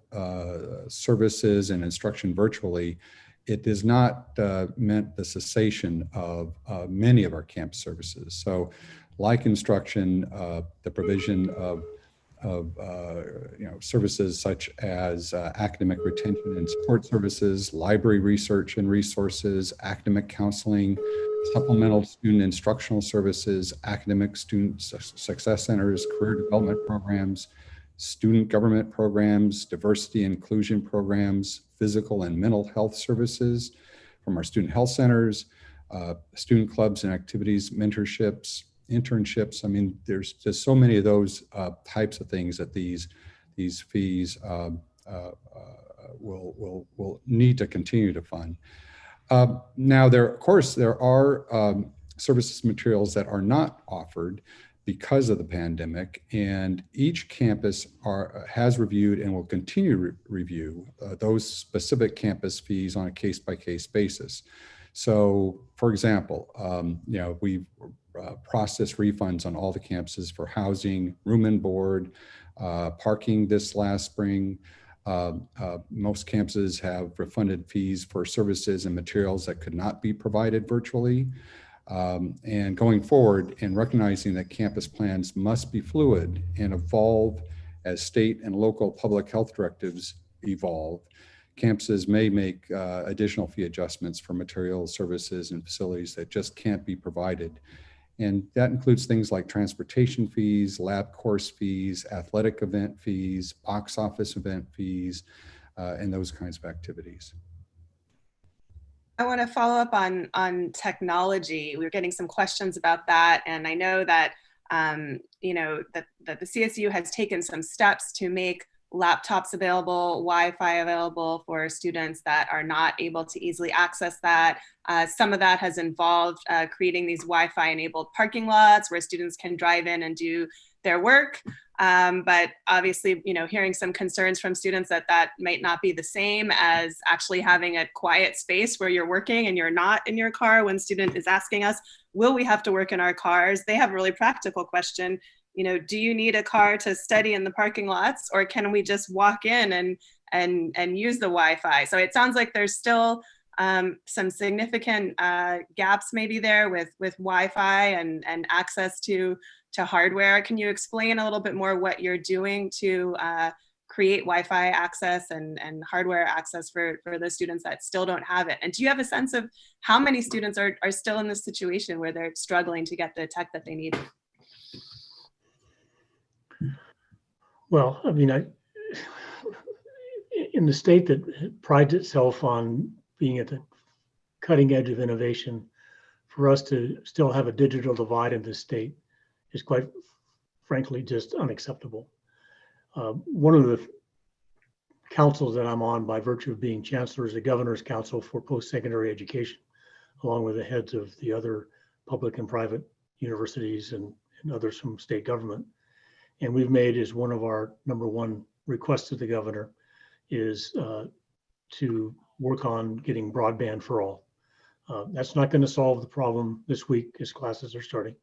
Speaker 6: services and instruction virtually, it does not meant the cessation of many of our campus services. So like instruction, the provision of services such as academic retention and support services, library research and resources, academic counseling, supplemental student instructional services, academic student success centers, career development programs, student government programs, diversity and inclusion programs, physical and mental health services from our student health centers, student clubs and activities, mentorships, internships. I mean, there's just so many of those types of things that these fees will need to continue to fund. Now, of course, there are services materials that are not offered because of the pandemic, and each campus has reviewed and will continue to review those specific campus fees on a case-by-case basis. So, for example, we've processed refunds on all the campuses for housing, room and board, parking this last spring. Most campuses have refunded fees for services and materials that could not be provided virtually. And going forward, and recognizing that campus plans must be fluid and evolve as state and local public health directives evolve, campuses may make additional fee adjustments for materials, services, and facilities that just can't be provided. And that includes things like transportation fees, lab course fees, athletic event fees, box office event fees, and those kinds of activities.
Speaker 1: I want to follow up on technology. We were getting some questions about that, and I know that that the CSU has taken some steps to make laptops available, Wi-Fi available for students that are not able to easily access that. Some of that has involved creating these Wi-Fi enabled parking lots where students can drive in and do their work. But obviously, hearing some concerns from students that might not be the same as actually having a quiet space where you're working and you're not in your car when student is asking us, will we have to work in our cars? They have a really practical question. Do you need a car to study in the parking lots, or can we just walk in and use the Wi-Fi? So it sounds like there's still some significant gaps maybe there with Wi-Fi and access to hardware. Can you explain a little bit more what you're doing to create Wi-Fi access and hardware access for those students that still don't have it? And do you have a sense of how many students are still in this situation where they're struggling to get the tech that they need?
Speaker 2: Well, I mean, in the state that prides itself on being at the cutting edge of innovation, for us to still have a digital divide in this state is quite frankly just unacceptable. One of the councils that I'm on by virtue of being chancellor is the Governor's Council for Post-Secondary Education, along with the heads of the other public and private universities and others from state government. And we've made as one of our number one requests to the governor is to work on getting broadband for all. That's not going to solve the problem this week as classes are starting.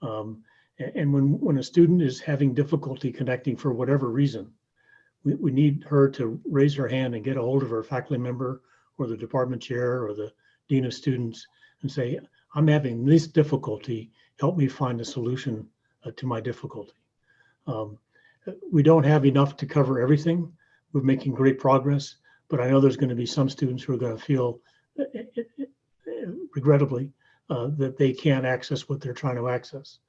Speaker 2: And when a student is having difficulty connecting for whatever reason, we need her to raise her hand and get a hold of her faculty member or the department chair or the dean of students and say, I'm having this difficulty, help me find a solution to my difficulty. We don't have enough to cover everything. We're making great progress, but I know there's going to be some students who are going to feel, regrettably, that they can't access what they're trying to access.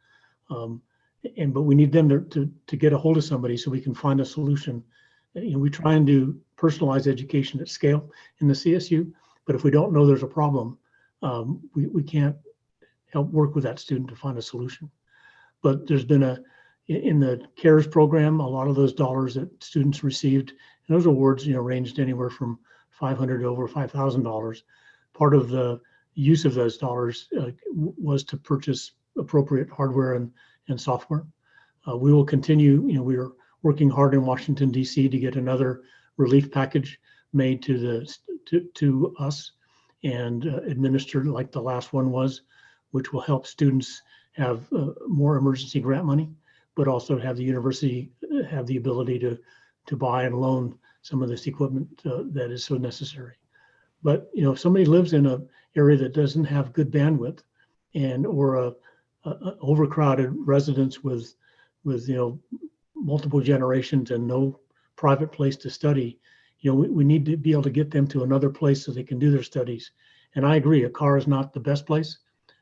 Speaker 2: But we need them to get a hold of somebody so we can find a solution. We try and do personalized education at scale in the CSU, but if we don't know there's a problem, we can't help work with that student to find a solution. But there's been in the CARES program, a lot of those dollars that students received, and those awards, ranged anywhere from $500 to over $5,000. Part of the use of those dollars was to purchase appropriate hardware and software. We will continue, we are working hard in Washington, D.C. to get another relief package made to us and administered like the last one was, which will help students have more emergency grant money, but also have the university have the ability to buy and loan some of this equipment that is so necessary. But if somebody lives in an area that doesn't have good bandwidth or a overcrowded residence with multiple generations and no private place to study, we need to be able to get them to another place so they can do their studies. And I agree, a car is not the best place,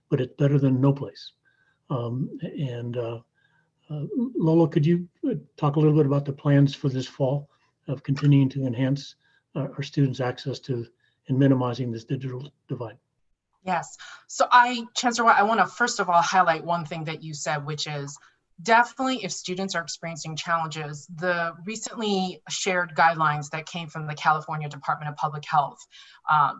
Speaker 2: but it's better than no place. Lola, could you talk a little bit about the plans for this fall of continuing to enhance our students' access to and minimizing this digital divide?
Speaker 5: Yes. So Chancellor White, I want to first of all highlight one thing that you said, which is definitely if students are experiencing challenges, the recently shared guidelines that came from the California Department of Public Health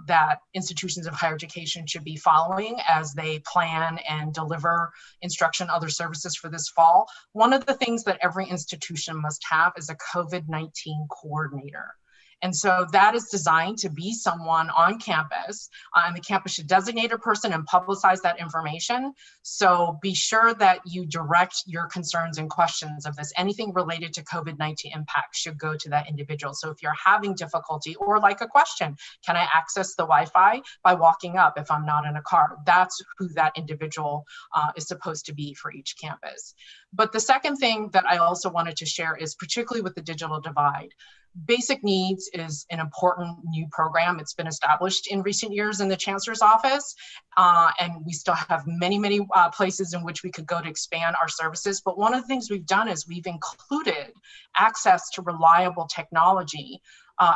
Speaker 5: that institutions of higher education should be following as they plan and deliver instruction, other services for this fall. One of the things that every institution must have is a COVID-19 coordinator. And so that is designed to be someone on campus, and the campus should designate a person and publicize that information. So be sure that you direct your concerns and questions of this. Anything related to COVID-19 impact should go to that individual. So if you're having difficulty, or like a question, can I access the Wi-Fi by walking up if I'm not in a car? That's who that individual is supposed to be for each campus. But the second thing that I also wanted to share is, particularly with the digital divide, Basic Needs is an important new program. It's been established in recent years in the Chancellor's office, and we still have many places in which we could go to expand our services. But one of the things we've done is we've included access to reliable technology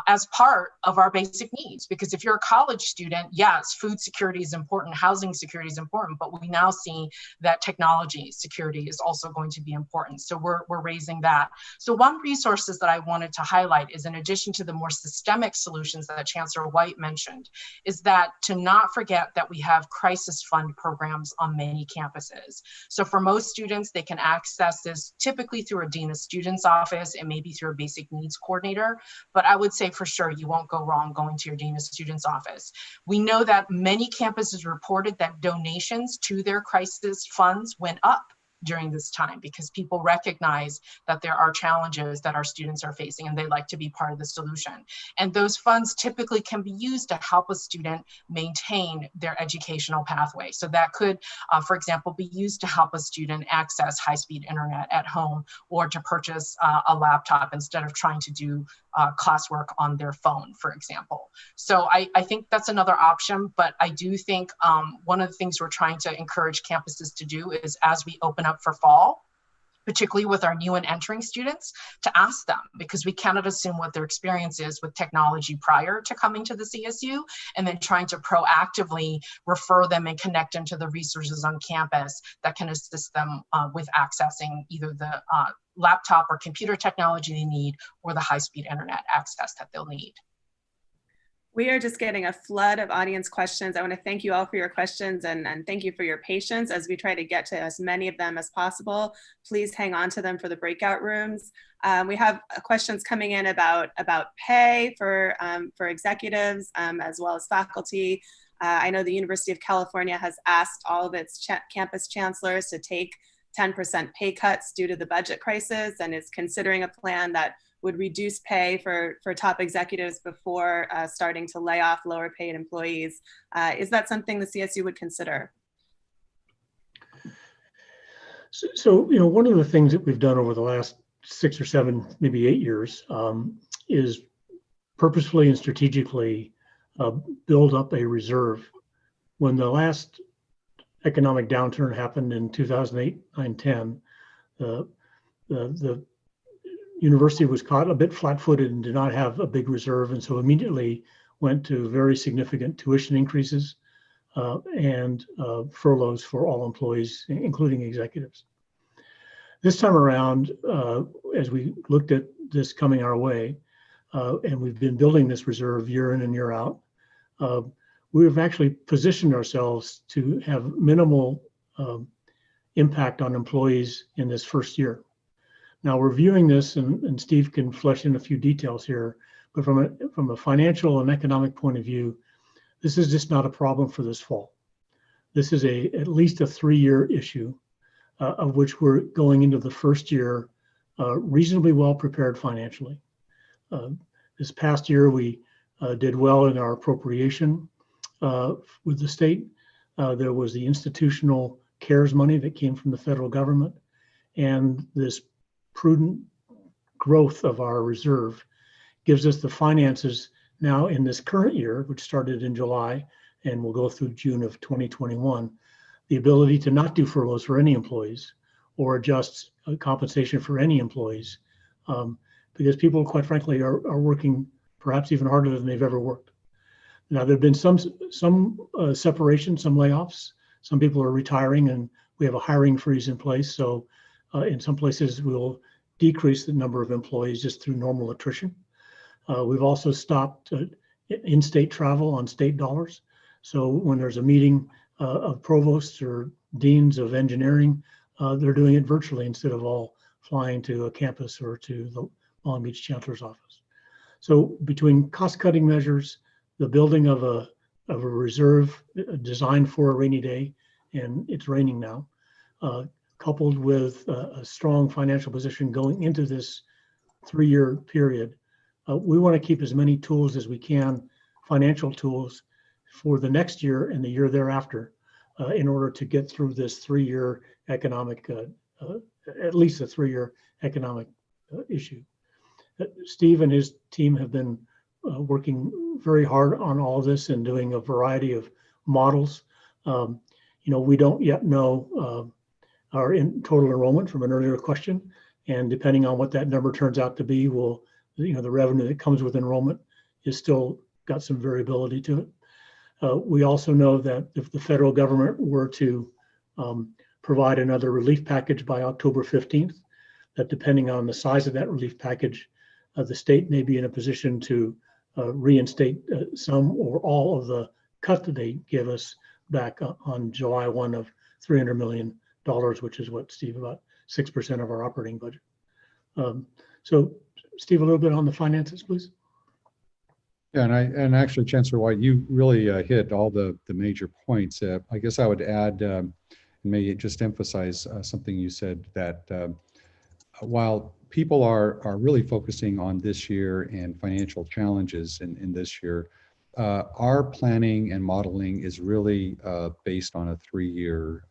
Speaker 5: as part of our basic needs. Because if you're a college student, yes, food security is important, housing security is important, but we now see that technology security is also going to be important. So we're raising that. So one resources that I wanted to highlight is, in addition to the more systemic solutions that Chancellor White mentioned, is that to not forget that we have crisis fund programs on many campuses. So for most students, they can access this typically through a Dean of Students office and maybe through a basic needs coordinator. But I would say for sure you won't go wrong going to your Dean of Students office. We know that many campuses reported that donations to their crisis funds went up during this time, because people recognize that there are challenges that our students are facing and they like to be part of the solution. And those funds typically can be used to help a student maintain their educational pathway. So that could, for example, be used to help a student access high-speed internet at home, or to purchase a laptop instead of trying to do classwork on their phone, for example. So I think that's another option, but I do think one of the things we're trying to encourage campuses to do is, as we open up for fall, particularly with our new and entering students, to ask them, because we cannot assume what their experience is with technology prior to coming to the CSU, and then trying to proactively refer them and connect them to the resources on campus that can assist them with accessing either the laptop or computer technology they need, or the high-speed internet access that they'll need.
Speaker 1: We are just getting a flood of audience questions. I want to thank you all for your questions, and thank you for your patience as we try to get to as many of them as possible. Please hang on to them for the breakout rooms. We have questions coming in about pay for executives as well as faculty. I know the University of California has asked all of its campus chancellors to take 10% pay cuts due to the budget crisis, and is considering a plan that would reduce pay for top executives before starting to lay off lower paid employees. Is that something the CSU would consider?
Speaker 2: So, you know, one of the things that we've done over the last 6 or 7, maybe 8 years is purposefully and strategically build up a reserve. When the last economic downturn happened in 2008, 9, 10, the university was caught a bit flat-footed and did not have a big reserve, and so immediately went to very significant tuition increases and furloughs for all employees, including executives. This time around, as we looked at this coming our way, and we've been building this reserve year in and year out, we've actually positioned ourselves to have minimal impact on employees in this first year. Now we're viewing this, and Steve can flesh in a few details here, but from a financial and economic point of view, this is just not a problem for this fall. This is at least a 3-year issue, of which we're going into the first year reasonably well prepared financially. This past year, we did well in our appropriation with the state. There was the institutional CARES money that came from the federal government, and this prudent growth of our reserve gives us the finances now in this current year, which started in July and will go through June of 2021, the ability to not do furloughs for any employees or adjust compensation for any employees, because people, quite frankly, are working perhaps even harder than they've ever worked. Now, there have been some separation, some layoffs. Some people are retiring, and we have a hiring freeze in place. So in some places, we'll decrease the number of employees just through normal attrition. We've also stopped in-state travel on state dollars. So when there's a meeting of provosts or deans of engineering, they're doing it virtually instead of all flying to a campus or to the Long Beach Chancellor's office. So between cost-cutting measures, the building of a reserve designed for a rainy day, and it's raining now, coupled with a strong financial position going into this 3-year period, we want to keep as many tools as we can, financial tools, for the next year and the year thereafter, in order to get through this 3-year economic, at least a 3-year economic issue. Steve and his team have been working very hard on all of this and doing a variety of models. We don't yet know our total enrollment from an earlier question, and depending on what that number turns out to be, the revenue that comes with enrollment is still got some variability to it. We also know that if the federal government were to provide another relief package by October 15th, that depending on the size of that relief package, the state may be in a position to reinstate some or all of the cut that they give us back on July 1 of $300 million, which is what, Steve, about 6% of our operating budget. So Steve, a little bit on the finances, please.
Speaker 6: Yeah, and actually, Chancellor White, you really hit all the major points. I guess I would add, and maybe just emphasize something you said, that while people are really focusing on this year and financial challenges in this year, our planning and modeling is really based on a 3-year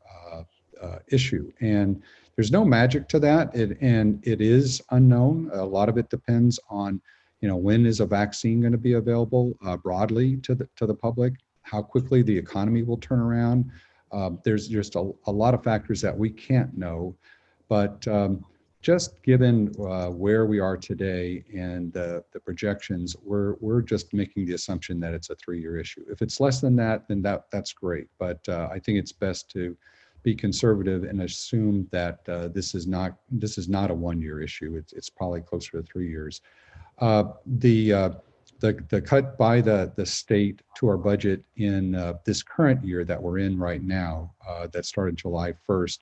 Speaker 6: issue. And there's no magic to that, and it is unknown. A lot of it depends on, when is a vaccine going to be available broadly to the public, how quickly the economy will turn around. There's just a lot of factors that we can't know, but just given where we are today and the projections, we're just making the assumption that it's a 3-year issue. If it's less than that, then that's great. But I think it's best to be conservative and assume that this is not a 1-year issue. It's probably closer to 3 years. The cut by the state to our budget in this current year that we're in right now, that started July 1st,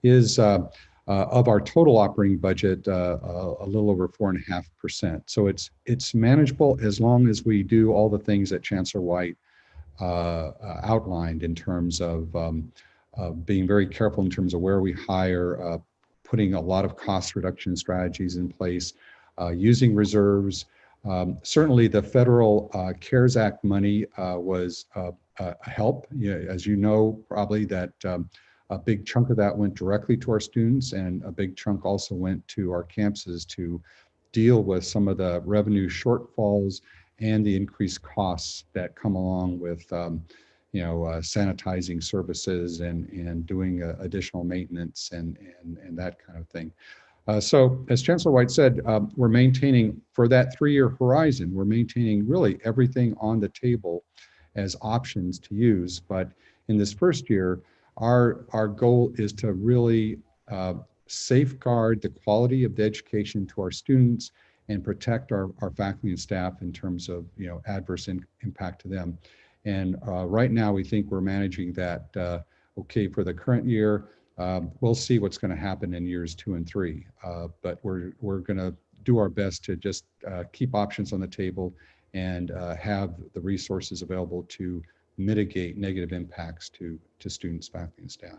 Speaker 6: is of our total operating budget a little over 4.5%. So it's manageable as long as we do all the things that Chancellor White outlined in terms of being very careful in terms of where we hire, putting a lot of cost reduction strategies in place, using reserves. Certainly the federal CARES Act money was a help. As you know, probably that a big chunk of that went directly to our students, and a big chunk also went to our campuses to deal with some of the revenue shortfalls and the increased costs that come along with sanitizing services and doing additional maintenance and that kind of thing. So as Chancellor White said, we're maintaining, for that 3-year horizon, we're maintaining really everything on the table as options to use. But in this first year, our goal is to really safeguard the quality of the education to our students and protect our faculty and staff in terms of adverse impact to them. And right now, we think we're managing that okay for the current year. We'll see what's going to happen in years 2 and 3, but we're going to do our best to just keep options on the table and have the resources available to mitigate negative impacts to students, faculty, and staff.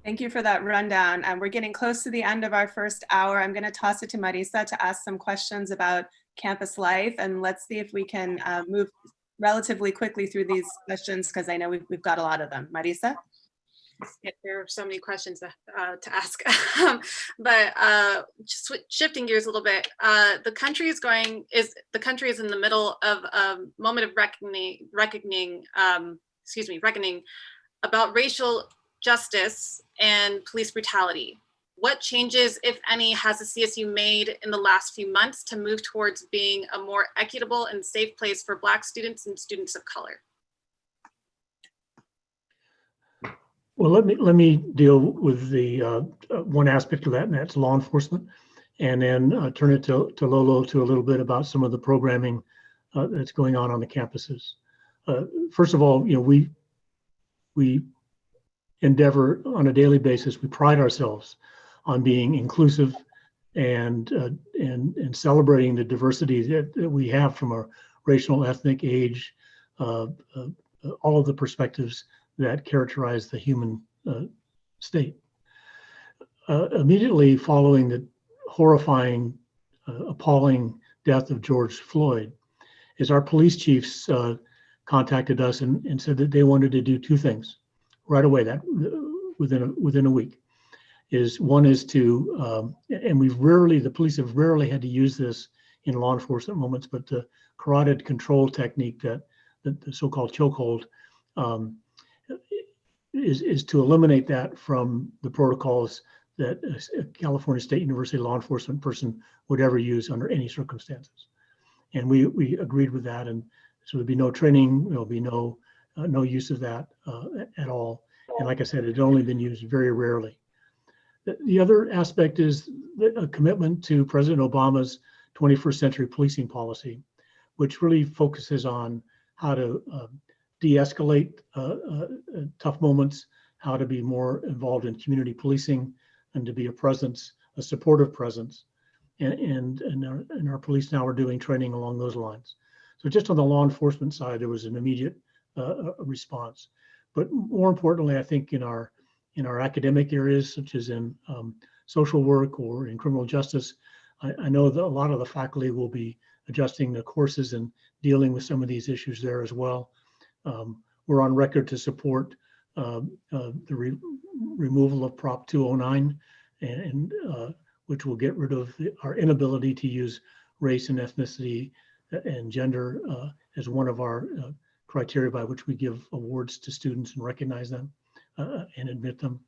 Speaker 1: Thank you for that rundown. And we're getting close to the end of our first hour. I'm going to toss it to Marisa to ask some questions about campus life, and let's see if we can move relatively quickly through these questions, because I know we've got a lot of them. Marisa?
Speaker 3: There are so many questions to ask, but just shifting gears a little bit, the country is in the middle of a moment of reckoning about racial justice and police brutality. What changes, if any, has the CSU made in the last few months to move towards being a more equitable and safe place for Black students and students of color?
Speaker 2: Well, let me deal with the one aspect of that, and that's law enforcement, and then turn it to Lolo to a little bit about some of the programming that's going on the campuses. First of all, we endeavor on a daily basis. We pride ourselves on being inclusive and celebrating the diversity that we have from a racial, ethnic, age, all of the perspectives that characterize the human state. Immediately following the horrifying, appalling death of George Floyd, is our police chiefs contacted us and said that they wanted to do two things right away, that within a week. One is to, and the police have rarely had to use this in law enforcement moments, but the carotid control technique, that the so-called chokehold, is to eliminate that from the protocols that a California State University law enforcement person would ever use under any circumstances. And we agreed with that, and so there'll be no training, there'll be no use of that at all. And like I said, it's only been used very rarely. The other aspect is a commitment to President Obama's 21st century policing policy, which really focuses on how to de-escalate tough moments, how to be more involved in community policing, and to be a presence, a supportive presence. And our police now are doing training along those lines. So just on the law enforcement side, there was an immediate response. But more importantly, I think in our academic areas, such as in social work or in criminal justice, I know that a lot of the faculty will be adjusting the courses and dealing with some of these issues there as well. We're on record to support the removal of Prop 209, and which will get rid of our inability to use race and ethnicity and gender as one of our criteria by which we give awards to students and recognize them and admit them.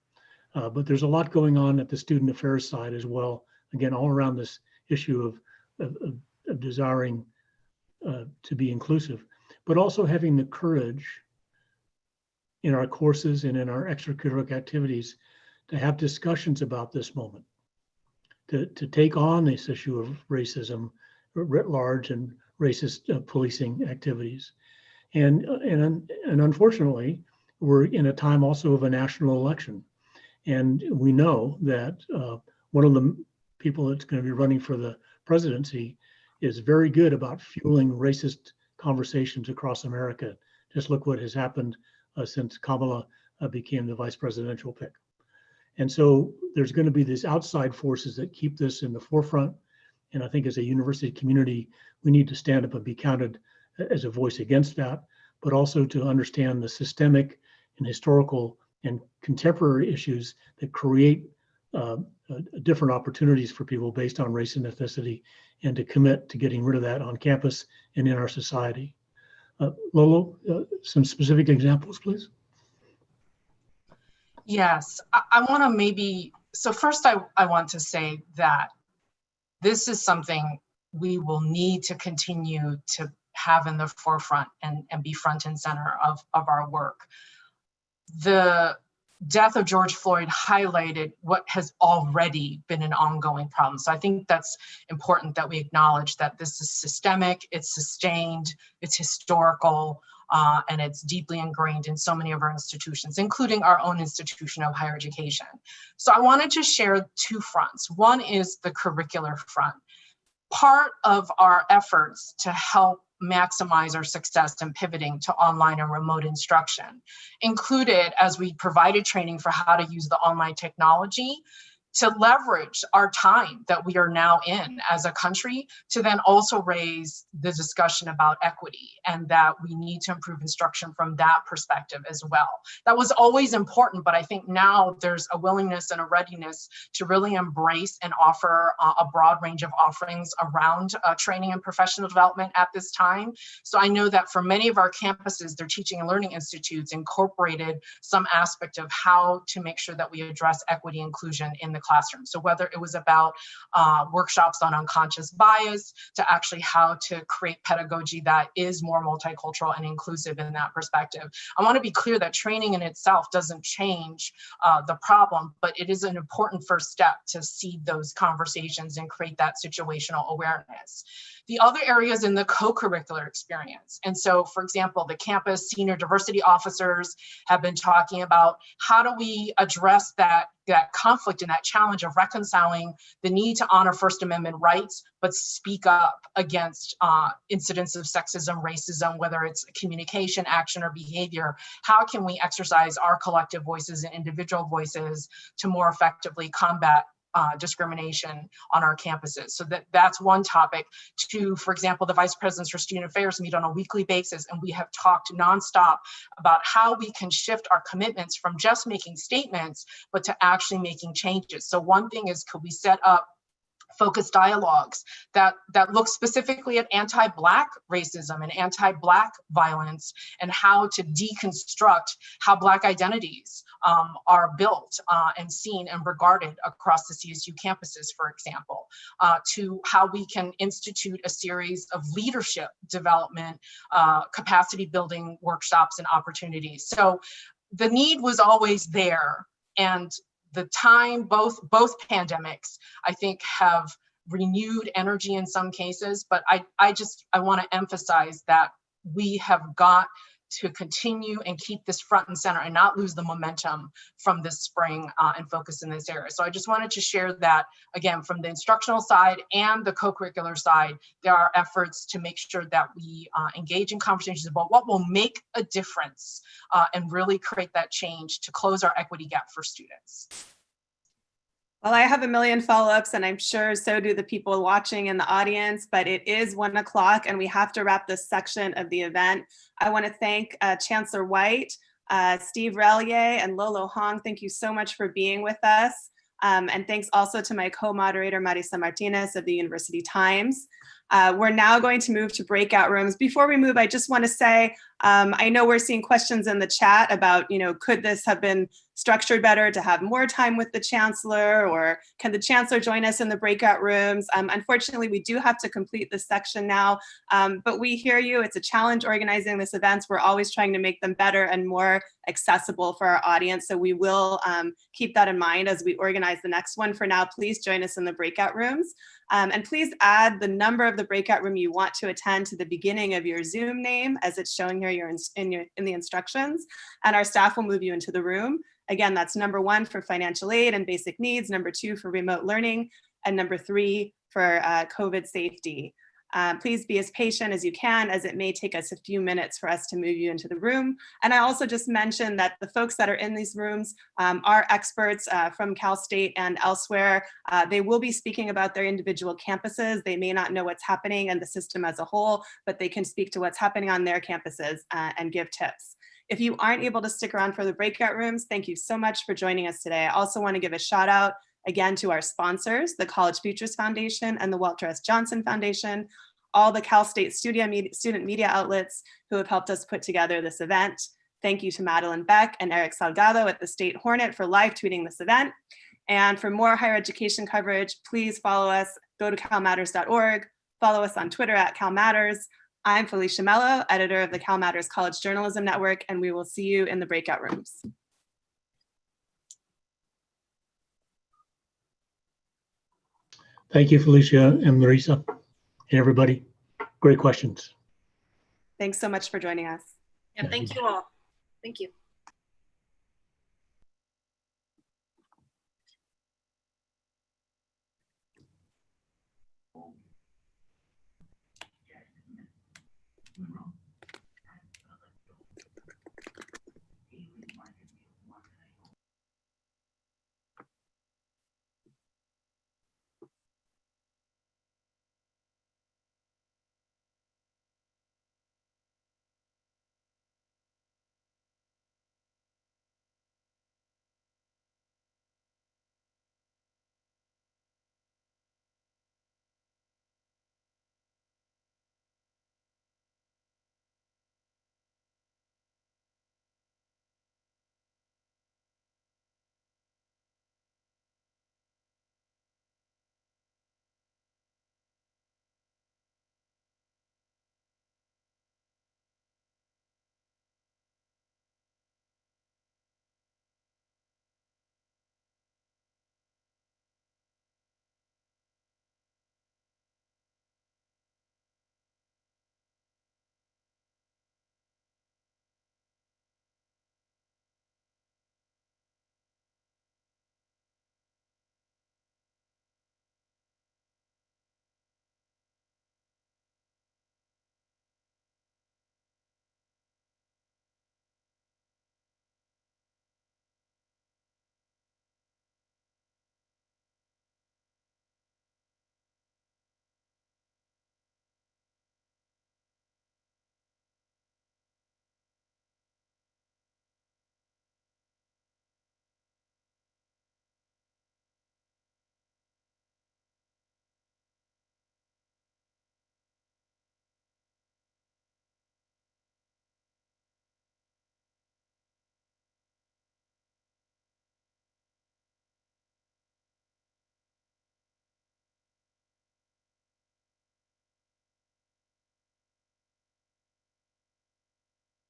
Speaker 2: But there's a lot going on at the student affairs side as well. Again, all around this issue of desiring to be inclusive, but also having the courage in our courses and in our extracurricular activities to have discussions about this moment, to take on this issue of racism writ large and racist policing activities. And unfortunately, we're in a time also of a national election. And we know that one of the people that's going to be running for the presidency is very good about fueling racist conversations across America. Just look what has happened since Kamala became the vice presidential pick. And so there's going to be these outside forces that keep this in the forefront. And I think as a university community, we need to stand up and be counted as a voice against that, but also to understand the systemic and historical and contemporary issues that create different opportunities for people based on race and ethnicity, and to commit to getting rid of that on campus and in our society. Lolo, some specific examples, please.
Speaker 5: Yes, I want to maybe, so first I want to say that this is something we will need to continue to have in the forefront and be front and center of our work. The death of George Floyd highlighted what has already been an ongoing problem. So I think that's important that we acknowledge that this is systemic, it's sustained, it's historical, and it's deeply ingrained in so many of our institutions, including our own institution of higher education. So I wanted to share two fronts. One is the curricular front. Part of our efforts to help maximize our success in pivoting to online and remote instruction included, as we provided training for how to use the online technology, to leverage our time that we are now in as a country to then also raise the discussion about equity, and that we need to improve instruction from that perspective as well. That was always important, but I think now there's a willingness and a readiness to really embrace and offer a broad range of offerings around training and professional development at this time. So I know that for many of our campuses, their teaching and learning institutes incorporated some aspect of how to make sure that we address equity inclusion in the classroom. So whether it was about workshops on unconscious bias, to actually how to create pedagogy that is more multicultural and inclusive in that perspective. I want to be clear that training in itself doesn't change the problem, but it is an important first step to seed those conversations and create that situational awareness. The other area is in the co-curricular experience. And so, for example, the campus senior diversity officers have been talking about how do we address that conflict and that challenge of reconciling the need to honor First Amendment rights, but speak up against incidents of sexism, racism, whether it's communication, action, or behavior. How can we exercise our collective voices and individual voices to more effectively combat discrimination on our campuses? So that's one topic. Two, for example, the vice presidents for student affairs meet on a weekly basis, and we have talked nonstop about how we can shift our commitments from just making statements, but to actually making changes. So one thing is, could we set up focused dialogues that look specifically at anti-Black racism and anti-Black violence, and how to deconstruct how Black identities are built and seen and regarded across the CSU campuses, for example, to how we can institute a series of leadership development, capacity building workshops and opportunities. So the need was always there, and the time, both pandemics, I think, have renewed energy in some cases, but I want to emphasize that we have got to continue and keep this front and center and not lose the momentum from this spring and focus in this area. So I just wanted to share that, again, from the instructional side and the co-curricular side, there are efforts to make sure that we engage in conversations about what will make a difference and really create that change to close our equity gap for students.
Speaker 1: Well, I have a million follow-ups, and I'm sure so do the people watching in the audience, but it is 1 o'clock and we have to wrap this section of the event. I want to thank Chancellor White, Steve Relier, and Lolo Hong. Thank you so much for being with us. And thanks also to my co-moderator, Marisa Martinez of the University Times. We're now going to move to breakout rooms. Before we move, I just want to say, I know we're seeing questions in the chat about, could this have been structured better to have more time with the chancellor, or can the chancellor join us in the breakout rooms? Unfortunately, we do have to complete this section now, but we hear you. It's a challenge organizing this event. We're always trying to make them better and more accessible for our audience. So we will keep that in mind as we organize the next one. For now, please join us in the breakout rooms. And please add the number of the breakout room you want to attend to the beginning of your Zoom name, as it's showing here in the instructions, and our staff will move you into the room. Again, that's number 1 for financial aid and basic needs, number 2 for remote learning, and number 3 for COVID safety. Please be as patient as you can, as it may take us a few minutes for us to move you into the room. And I also just mentioned that the folks that are in these rooms are experts from Cal State and elsewhere. They will be speaking about their individual campuses. They may not know what's happening in the system as a whole, but they can speak to what's happening on their campuses and give tips. If you aren't able to stick around for the breakout rooms, thank you so much for joining us today. I also want to give a shout out again to our sponsors, the College Futures Foundation and the Walter S. Johnson Foundation, all the Cal State student media outlets who have helped us put together this event. Thank you to Madeline Beck and Eric Salgado at the State Hornet for live tweeting this event. And for more higher education coverage, please follow us, go to calmatters.org, follow us on Twitter at CalMatters. I'm Felicia Mello, editor of the CalMatters College Journalism Network, and we will see you in the breakout rooms.
Speaker 2: Thank you, Felicia and Marisa, and everybody. Great questions.
Speaker 1: Thanks so much for joining us.
Speaker 3: Yeah, thank you all. Thank you.